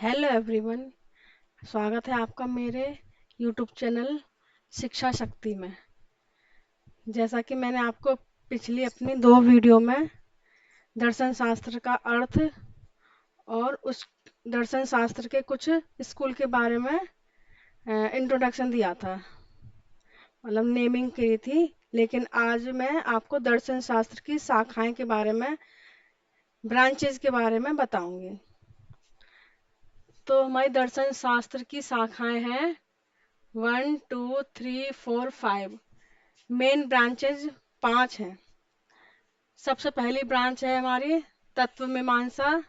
Hello everyone. स्वागत है आपका मेरे यूट्यूब चैनल शिक्षा शक्ति में। जैसा कि मैंने आपको पिछली अपनी 2 वीडियो में दर्शन शास्त्र का अर्थ और उस दर्शन शास्त्र के कुछ स्कूल के बारे में इंट्रोडक्शन दिया था, मतलब नेमिंग की थी। लेकिन आज मैं आपको दर्शन शास्त्र की शाखाएं के बारे में, ब्रांचेस के बारे में बताऊंगी। तो हमारी दर्शन शास्त्र की शाखाएं हैं 1 2 3 4 5। मेन ब्रांचेज 5 हैं। सबसे पहली ब्रांच है हमारी तत्व मीमांसा,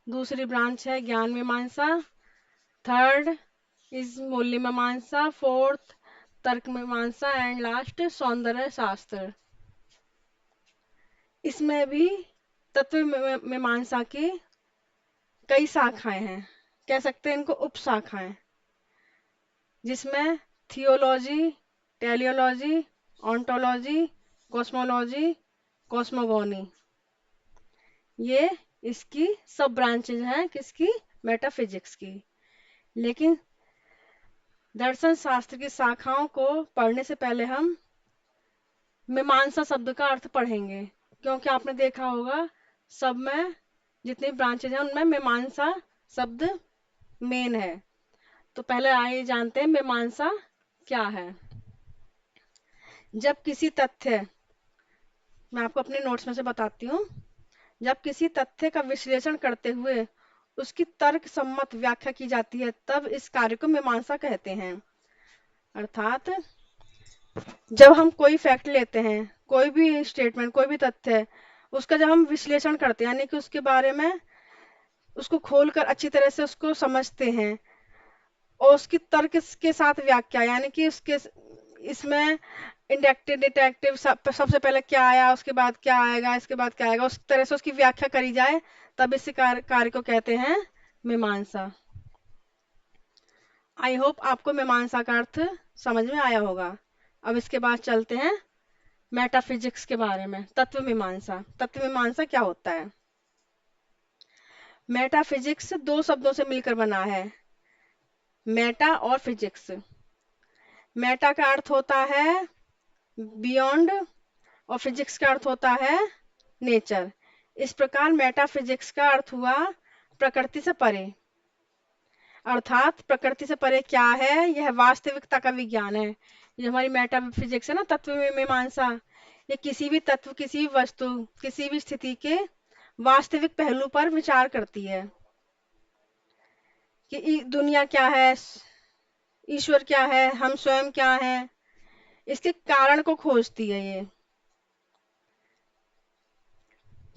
दूसरी ब्रांच है ज्ञान मीमांसा, थर्ड इज मूल्य मीमांसा, फोर्थ तर्क मीमांसा एंड लास्ट सौंदर्य शास्त्र। इसमें भी तत्व मीमांसा की कई शाखाएं हैं, कह सकते हैं इनको उप शाखाएं, जिसमें थियोलॉजी, टेलियोलॉजी, ऑन्टोलॉजी, कॉस्मोलॉजी, कॉस्मोगोनी, ये इसकी सब ब्रांचेज हैं। किसकी? मेटाफिजिक्स की। लेकिन दर्शन शास्त्र की शाखाओं को पढ़ने से पहले हम मीमांसा शब्द का अर्थ पढ़ेंगे, क्योंकि आपने देखा होगा सब में जितनी ब्रांचेज हैं उनमें मीमांसा शब्द मेन है। तो पहले आइए जानते हैं मीमांसा क्या है। जब किसी तथ्य, मैं आपको अपने नोट्स में से बताती हूँ, जब किसी तथ्य का विश्लेषण करते हुए उसकी तर्क सम्मत व्याख्या की जाती है, तब इस कार्य को मीमांसा कहते हैं। अर्थात जब हम कोई फैक्ट लेते हैं, कोई भी स्टेटमेंट, कोई भी तथ्य, उसका जब हम विश्लेषण करते हैं, यानी कि उसके बारे में उसको खोलकर अच्छी तरह से उसको समझते हैं और उसकी तर्क के साथ व्याख्या, यानी कि उसके इसमें इंडक्टिव डिटेक्टिव सबसे पहले क्या आया, उसके बाद क्या आएगा, इसके बाद क्या आएगा, उस तरह से उसकी व्याख्या करी जाए, तब इस कार्य को कहते हैं मीमांसा। आई होप आपको मीमांसा का अर्थ समझ में आया होगा। अब इसके बाद चलते हैं मेटाफिजिक्स के बारे में। तत्व मीमांसा, तत्व मीमांसा क्या होता है? मेटाफिजिक्स 2 शब्दों से मिलकर बना है, मेटा और फिजिक्स। मेटा का अर्थ होता है बियॉन्ड और फिजिक्स का अर्थ होता है नेचर। इस प्रकार मेटाफिजिक्स का अर्थ हुआ प्रकृति से परे। अर्थात प्रकृति से परे क्या है? यह वास्तविकता का विज्ञान है। ये हमारी मेटाफिजिक्स है ना, तत्व में मीमांसा, ये किसी भी तत्व, किसी भी वस्तु, किसी भी स्थिति के वास्तविक पहलू पर विचार करती है कि दुनिया क्या है, ईश्वर क्या है, हम स्वयं क्या हैं, इसके कारण को खोजती है ये।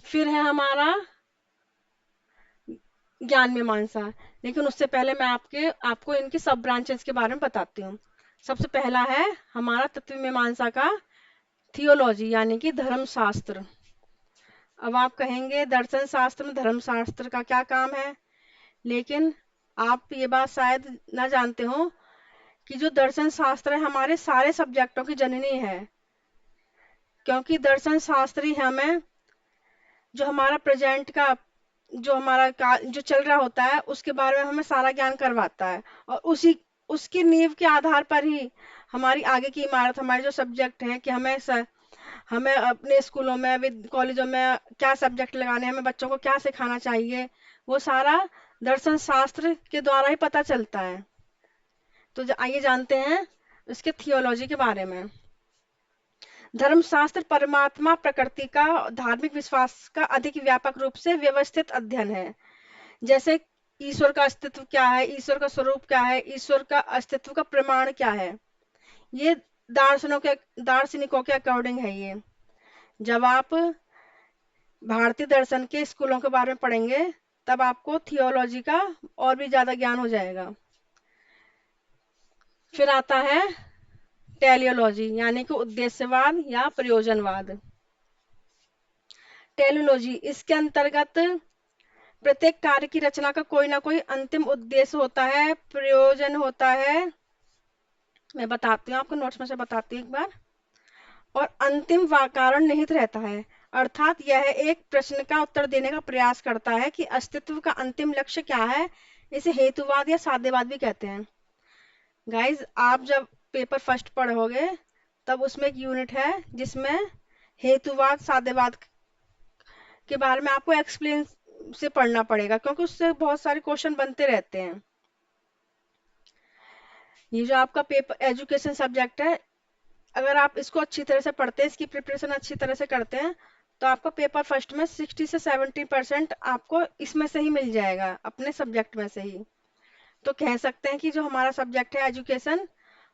फिर है हमारा ज्ञान मीमांसा। लेकिन उससे पहले मैं आपको इनकी सब ब्रांचेस के बारे में बताती हूँ। सबसे पहला है हमारा तत्व मीमांसा का थियोलॉजी, यानी कि धर्मशास्त्र। अब आप कहेंगे दर्शन शास्त्र में धर्मशास्त्र का क्या काम है? लेकिन आप ये बात शायद ना जानते हो कि जो दर्शन शास्त्र है हमारे सारे सब्जेक्टों की जननी है, क्योंकि दर्शन शास्त्र ही हमें जो हमारा प्रेजेंट का, जो हमारा जो चल रहा होता है उसके बारे में हमें सारा ज्ञान करवाता है, और उसकी नींव के आधार पर ही हमारी आगे की इमारत, हमारे जो सब्जेक्ट हैं कि हमें अपने स्कूलों में, कॉलेजों में क्या सब्जेक्ट लगाने हैं, हमें बच्चों को क्या सिखाना चाहिए, वो सारा दर्शन शास्त्र के द्वारा ही पता चलता है। तो आइए जानते हैं इसके थियोलॉजी के बारे में। धर्मशास्त्र परमात्मा, प्रकृति का, धार्मिक विश्वास का अधिक व्यापक रूप से व्यवस्थित अध्ययन है। जैसे ईश्वर का अस्तित्व क्या है, ईश्वर का स्वरूप क्या है, ईश्वर का अस्तित्व का प्रमाण क्या है, ये दार्शनिकों के अकॉर्डिंग है ये। जब आप भारतीय दर्शन के स्कूलों के बारे में पढ़ेंगे तब आपको थियोलॉजी का और भी ज्यादा ज्ञान हो जाएगा। फिर आता है टेलियोलॉजी, यानी कि उद्देश्यवाद या प्रयोजनवाद। टेलियोलॉजी, इसके अंतर्गत प्रत्येक कार्य की रचना का कोई ना कोई अंतिम उद्देश्य होता है, प्रयोजन होता है। मैं बताती हूँ आपको, नोट्स में से बताती हूँ एक बार। और अंतिम कारण निहित रहता है, अर्थात यह एक प्रश्न का उत्तर देने का प्रयास करता है कि अस्तित्व का अंतिम लक्ष्य क्या है। इसे हेतुवाद या साध्यवाद भी कहते हैं। गाइज, आप जब पेपर फर्स्ट पढ़ोगे तब उसमें एक यूनिट है जिसमें हेतुवाद साध्यवाद के बारे में आपको एक्सप्लेन से पढ़ना पड़ेगा, क्योंकि उससे बहुत सारे क्वेश्चन बनते रहते हैं। ये जो आपका पेपर एजुकेशन सब्जेक्ट है, अगर आप इसको अच्छी तरह से पढ़ते हैं, इसकी प्रिपरेशन अच्छी तरह से करते हैं, तो आपका पेपर फर्स्ट में 60 से 70% आपको इसमें से ही मिल जाएगा, अपने सब्जेक्ट में से ही। तो कह सकते हैं कि जो हमारा सब्जेक्ट है एजुकेशन,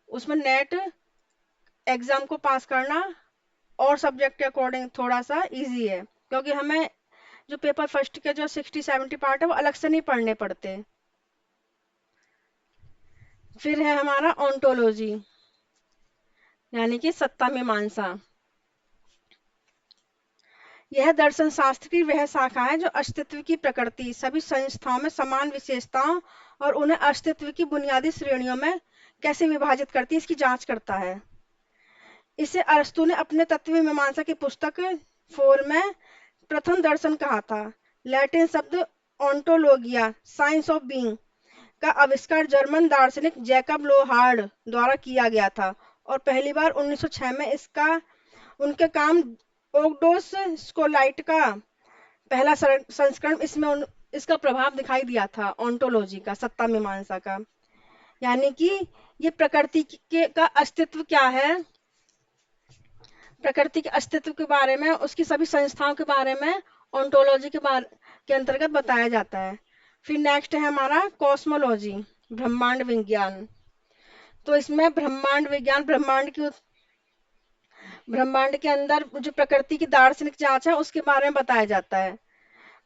उसमें नेट एग्जाम को पास करना और सब्जेक्ट के अकॉर्डिंग थोड़ा सा इजी है, क्योंकि हमें जो पेपर फर्स्ट के जो 60-70 पार्ट है वो अलग से नहीं पढ़ने पड़ते। फिर है हमारा ऑन्टोलॉजी, यानी कि सत्ता मीमांसा। यह दर्शन शास्त्र की वह शाखा है जो अस्तित्व की प्रकृति, सभी संस्थाओं में समान विशेषताओं और उन्हें अस्तित्व की बुनियादी श्रेणियों में कैसे विभाजित करती है, इसकी जांच करता है। इसे अरस्तु ने अपने तत्व मीमांसा की पुस्तक 4 में प्रथम दर्शन कहा था। लैटिन शब्द ऑन्टोलोगिया, साइंस ऑफ बीइंग, का आविष्कार जर्मन दार्शनिक जैकब लोहार्ड द्वारा किया गया था और पहली बार 1906 में इसका उनके काम ओगडोस स्कोलाइट का पहला संस्करण, इसमें इसका प्रभाव दिखाई दिया था ऑन्टोलॉजी का, सत्ता मीमांसा का। यानी कि ये प्रकृति का अस्तित्व क्या है, प्रकृति के अस्तित्व के बारे में, उसकी सभी संस्थाओं के बारे में ऑन्टोलॉजी के बारे के अंतर्गत बताया जाता है। फिर नेक्स्ट है हमारा कॉस्मोलॉजी, ब्रह्मांड विज्ञान। तो इसमें ब्रह्मांड विज्ञान, ब्रह्मांड के अंदर जो प्रकृति की दार्शनिक जांच है उसके बारे में बताया जाता है।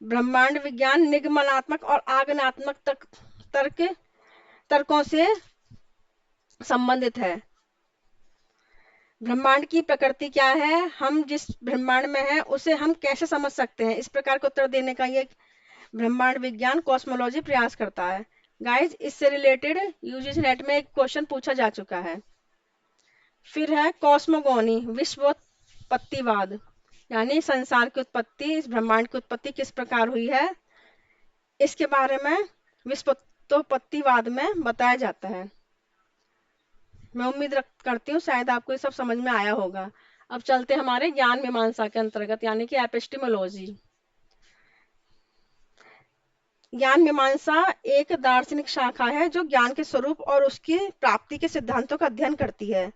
ब्रह्मांड विज्ञान निगमनात्मक और आगमनात्मक तर्क तर्कों से संबंधित है। ब्रह्मांड की प्रकृति क्या है, हम जिस ब्रह्मांड में हैं उसे हम कैसे समझ सकते हैं, इस प्रकार का उत्तर देने का ये ब्रह्मांड विज्ञान कॉस्मोलॉजी प्रयास करता है। गाइज, इससे रिलेटेड यूजीसी नेट में एक क्वेश्चन पूछा जा चुका है। फिर है कॉस्मोगोनी, विश्वोत्पत्तिवाद, यानी संसार की उत्पत्ति, इस ब्रह्मांड की उत्पत्ति किस प्रकार हुई है, इसके बारे में विश्वोत्पत्तिवाद में बताया जाता है। मैं उम्मीद करती हूँ शायद आपको ये सब समझ में आया होगा। अब चलते हमारे ज्ञान मीमांसा के अंतर्गत, यानी कि एपिस्टेमोलॉजी। ज्ञान मीमांसा एक दार्शनिक शाखा है जो ज्ञान के स्वरूप और उसकी प्राप्ति के सिद्धांतों का अध्ययन करती है।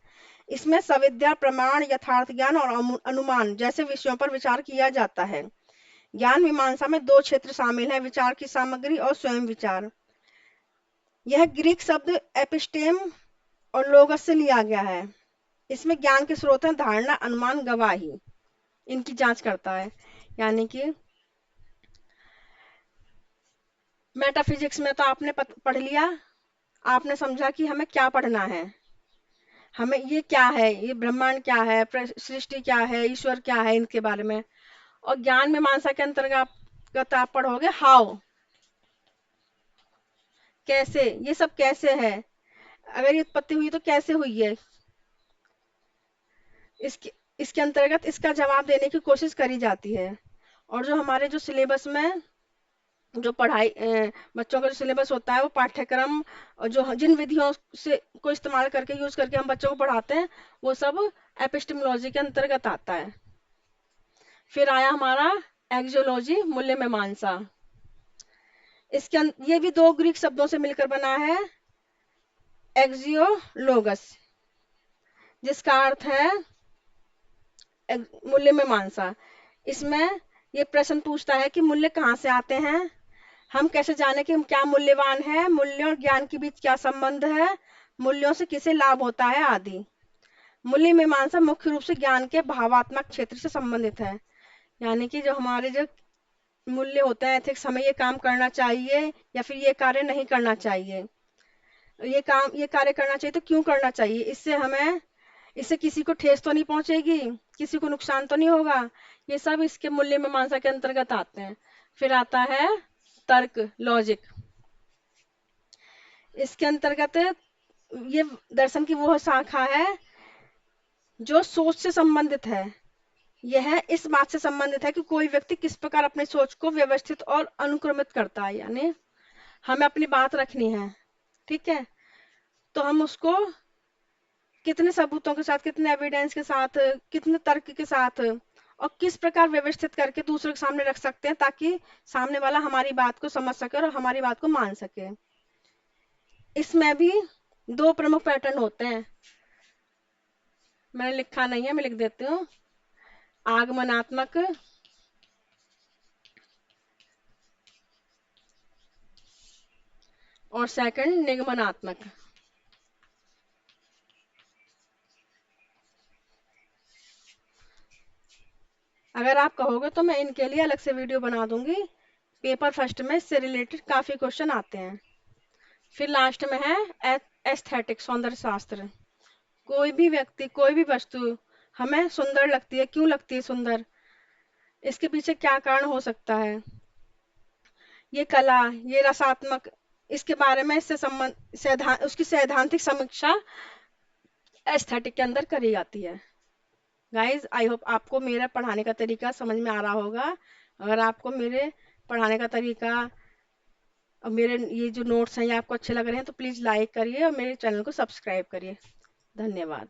इसमें सविद्या, प्रमाण, यथार्थ ज्ञान और अनुमान जैसे विषयों पर विचार किया जाता है। ज्ञान मीमांसा में दो क्षेत्र शामिल हैं, विचार की सामग्री और स्वयं विचार। यह ग्रीक शब्द एपिस्टेम और लोगस से लिया गया है। इसमें ज्ञान के स्रोत हैं धारणा, अनुमान, गवाही, इनकी जांच करता है। यानी कि मेटाफिजिक्स में तो आपने पढ़ लिया, आपने समझा कि हमें क्या पढ़ना है, हमें ये क्या है, ये ब्रह्मांड क्या है, सृष्टि क्या है, ईश्वर क्या है, इनके बारे में। और ज्ञान मीमांसा के अंतर्गत आप पढ़ोगे हाउ, कैसे, ये सब कैसे है, अगर ये उत्पत्ति हुई तो कैसे हुई है, इसके इसके अंतर्गत इसका जवाब देने की कोशिश करी जाती है। और जो हमारे जो सिलेबस में जो पढ़ाई बच्चों का जो सिलेबस होता है, वो पाठ्यक्रम और जो जिन विधियों से को इस्तेमाल करके यूज करके हम बच्चों को पढ़ाते हैं, वो सब एपिस्टेमोलॉजी के अंतर्गत आता है। फिर आया हमारा एक्जियोलॉजी, मूल्य मीमांसा। ये भी दो ग्रीक शब्दों से मिलकर बना है, एक्जियोलोगस, जिसका अर्थ है मूल्य मीमांसा। इसमें ये प्रश्न पूछता है कि मूल्य कहाँ से आते हैं, हम कैसे जाने कि हम क्या मूल्यवान है, मूल्यों और ज्ञान के बीच क्या संबंध है, मूल्यों से किसे लाभ होता है आदि। मूल्य मीमांसा मुख्य रूप से ज्ञान के भावात्मक क्षेत्र से संबंधित है। यानी कि जो हमारे जो मूल्य होते हैं, एथिक्स, हमें ये काम करना चाहिए या फिर ये कार्य नहीं करना चाहिए, ये कार्य करना चाहिए तो क्यों करना चाहिए, इससे किसी को ठेस तो नहीं पहुंचेगी, किसी को नुकसान तो नहीं होगा, ये सब इसके मूल्य मीमांसा के अंतर्गत आते हैं। फिर आता है तर्क, लॉजिक। इसके अंतर्गत ये दर्शन की वो शाखा है जो सोच से संबंधित है। यह इस बात से संबंधित है कि कोई व्यक्ति किस प्रकार अपनी सोच को व्यवस्थित और अनुक्रमित करता है, यानी हमें अपनी बात रखनी है, ठीक है, तो हम उसको कितने सबूतों के साथ, कितने एविडेंस के साथ, कितने तर्क के साथ और किस प्रकार व्यवस्थित करके दूसरे के सामने रख सकते हैं ताकि सामने वाला हमारी बात को समझ सके और हमारी बात को मान सके। इसमें भी दो प्रमुख पैटर्न होते हैं, मैंने लिखा नहीं है, मैं लिख देती हूँ। आगमनात्मक और सेकंड निगमनात्मक। अगर आप कहोगे तो मैं इनके लिए अलग से वीडियो बना दूंगी। पेपर फर्स्ट में इससे रिलेटेड काफी क्वेश्चन आते हैं। फिर लास्ट में है एस्थेटिक, सौंदर्य शास्त्र। कोई भी व्यक्ति, कोई भी वस्तु हमें सुंदर लगती है, क्यों लगती है सुंदर, इसके पीछे क्या कारण हो सकता है, ये कला, ये रसात्मक, इसके बारे में इससे संबंध उसकी सैद्धांतिक समीक्षा एस्थेटिक के अंदर करी जाती है। गाइज आई होप आपको मेरा पढ़ाने का तरीका समझ में आ रहा होगा। अगर आपको मेरे पढ़ाने का तरीका और मेरे ये जो नोट्स हैं ये आपको अच्छे लग रहे हैं तो प्लीज़ लाइक करिए और मेरे चैनल को सब्सक्राइब करिए। धन्यवाद।